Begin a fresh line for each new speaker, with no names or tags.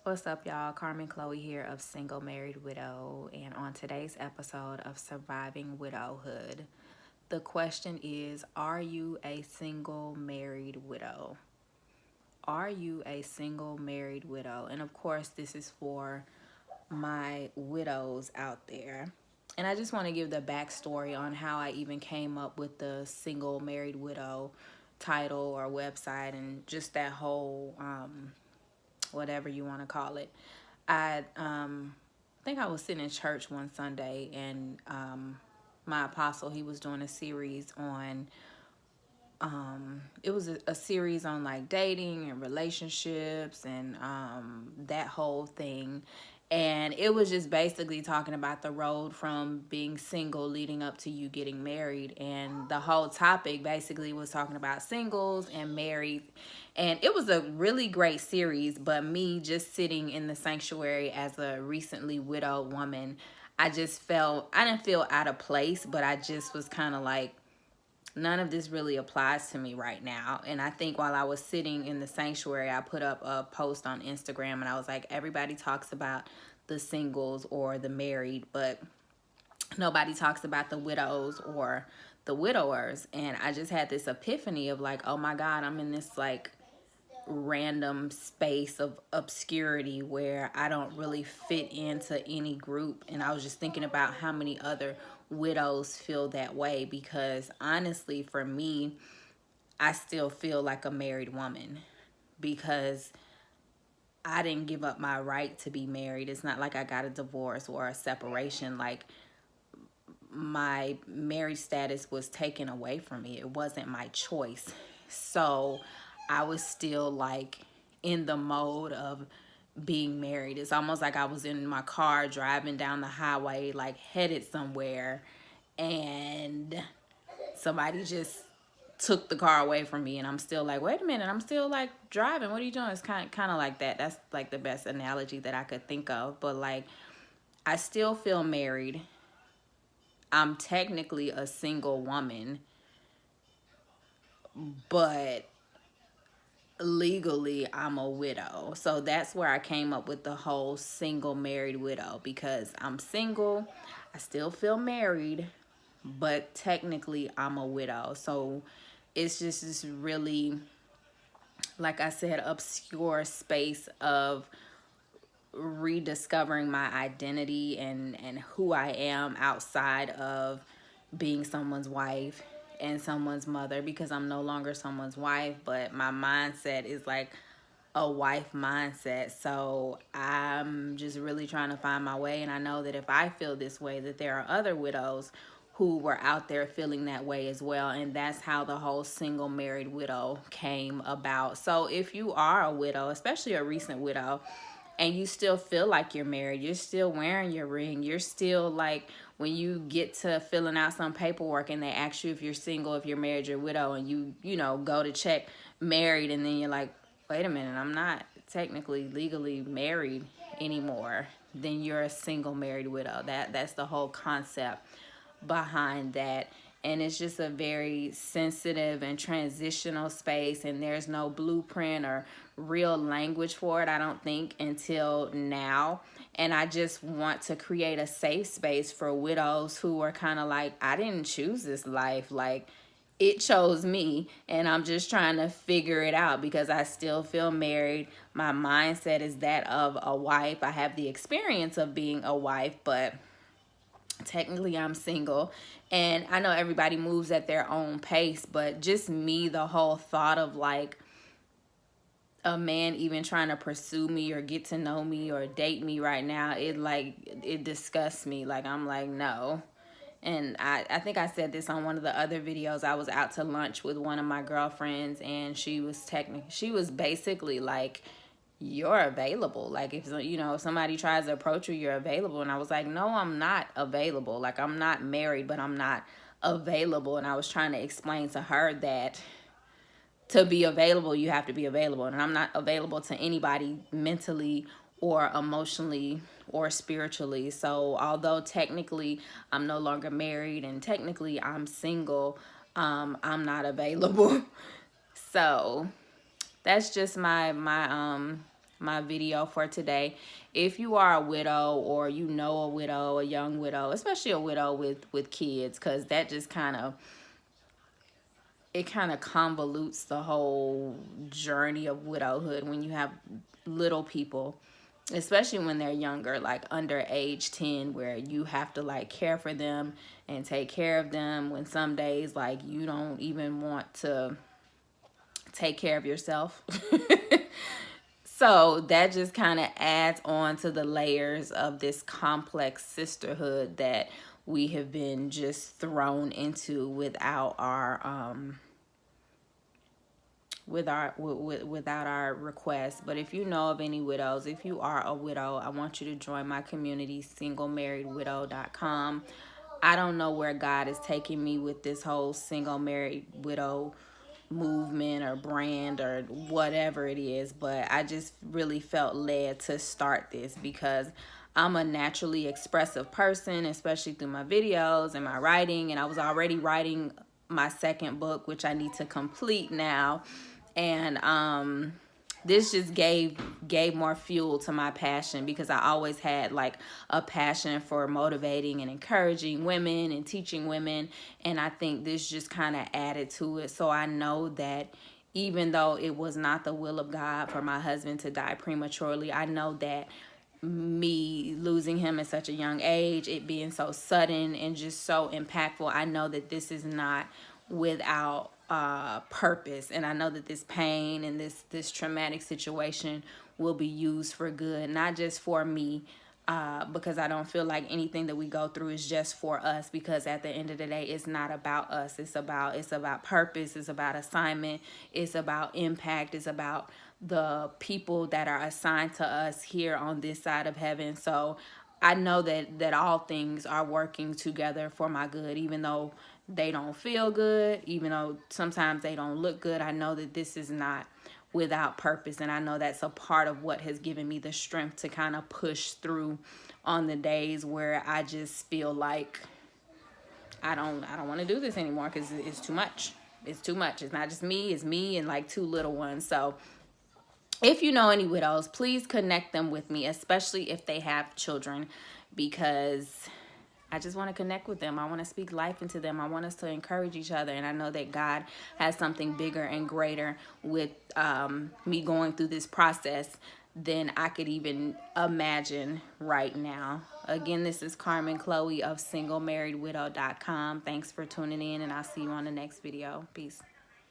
What's up, y'all? Carmen Chloe here of Single Married Widow, and on today's episode of Surviving Widowhood, the question is: are you a single married widow? Are you a single married widow? And of course, this is for my widows out there. And I just want to give the backstory on how I even came up with the single married widow title or website and just that whole whatever you want to call it. I think I was sitting in church one Sunday, and my apostle, he was doing a series on it was a series on like dating and relationships and that whole thing. And it was just basically talking about the road from being single leading up to you getting married. And the whole topic basically was talking about singles and married. And it was a really great series. But me just sitting in the sanctuary as a recently widowed woman, I didn't feel out of place, but I just was kind of like, none of this really applies to me right now. And I think while I was sitting in the sanctuary, I put up a post on Instagram and I was like, everybody talks about the singles or the married, but nobody talks about the widows or the widowers. And I just had this epiphany of like, oh my God, I'm in this like random space of obscurity where I don't really fit into any group. And I was just thinking about how many other widows feel that way, because honestly, for me, I still feel like a married woman because I didn't give up my right to be married. It's not like I got a divorce or a separation. Like, my marriage status was taken away from me. It wasn't my choice. So I was still like in the mode of being married. It's almost like I was in my car driving down the highway, like headed somewhere, and somebody just took the car away from me, and I'm still like, wait a minute, I'm still like driving. What are you doing? It's kind of like that. That's like the best analogy that I could think of. But like, I still feel married. I'm technically a single woman, but legally I'm a widow. So that's where I came up with the whole single married widow, because I'm single, I still feel married, but technically I'm a widow. So it's just this really, like I said, obscure space of rediscovering my identity and who I am outside of being someone's wife and someone's mother, because I'm no longer someone's wife, but my mindset is like a wife mindset. So I'm just really trying to find my way, and I know that if I feel this way, that there are other widows who were out there feeling that way as well. And that's how the whole single married widow came about. So if you are a widow, especially a recent widow, and you still feel like you're married, you're still wearing your ring, you're still like, when you get to filling out some paperwork and they ask you if you're single, if you're married, you're widow, and you know, go to check married, and then you're like, wait a minute, I'm not technically legally married anymore, then you're a single married widow. That's the whole concept behind that. And it's just a very sensitive and transitional space, and there's no blueprint or real language for it, I don't think, until now. And I just want to create a safe space for widows who are kind of like, I didn't choose this life, like it chose me, and I'm just trying to figure it out because I still feel married. My mindset is that of a wife. I have the experience of being a wife, but technically I'm single. And I know everybody moves at their own pace, but just me, the whole thought of like a man even trying to pursue me or get to know me or date me right now, it disgusts me. Like, I'm like, no. And I think I said this on one of the other videos. I was out to lunch with one of my girlfriends, and she was basically like, you're available. Like, if you know, if somebody tries to approach you, you're available. And I was like, no, I'm not available. Like, I'm not married, but I'm not available. And I was trying to explain to her that to be available, you have to be available. And I'm not available to anybody mentally or emotionally or spiritually. So although technically I'm no longer married and technically I'm single, I'm not available. So that's just my my video for today. If you are a widow, or you know a widow, a young widow, especially a widow with kids, because that just kind of convolutes the whole journey of widowhood when you have little people, especially when they're younger, like under age 10, where you have to like care for them and take care of them, when some days like you don't even want to take care of yourself. So that just kind of adds on to the layers of this complex sisterhood that we have been just thrown into without our without our request. But if you know of any widows, if you are a widow, I want you to join my community, singlemarriedwidow.com. I don't know where God is taking me with this whole single married widow movement or brand or whatever it is, but I just really felt led to start this because I'm a naturally expressive person, especially through my videos and my writing, and I was already writing my second book, which I need to complete now. And this just gave more fuel to my passion, because I always had like a passion for motivating and encouraging women and teaching women, and I think this just kind of added to it. So I know that even though it was not the will of God for my husband to die prematurely, I know that me losing him at such a young age, it being so sudden and just so impactful, I know that this is not without purpose, and I know that this pain and this traumatic situation will be used for good, not just for me, because I don't feel like anything that we go through is just for us, because at the end of the day, it's not about us. It's about purpose. It's about assignment. It's about impact. It's about the people that are assigned to us here on this side of heaven. So I know that all things are working together for my good, even though they don't feel good, even though sometimes they don't look good. I know that this is not without purpose, and I know that's a part of what has given me the strength to kind of push through on the days where I just feel like I don't want to do this anymore, because it's too much. It's too much. It's not just me, it's me and like two little ones. So if you know any widows, please connect them with me, especially if they have children, because I just want to connect with them. I want to speak life into them. I want us to encourage each other. And I know that God has something bigger and greater with me going through this process than I could even imagine right now. Again, this is Carmen Chloe of singlemarriedwidow.com. Thanks for tuning in, and I'll see you on the next video. Peace.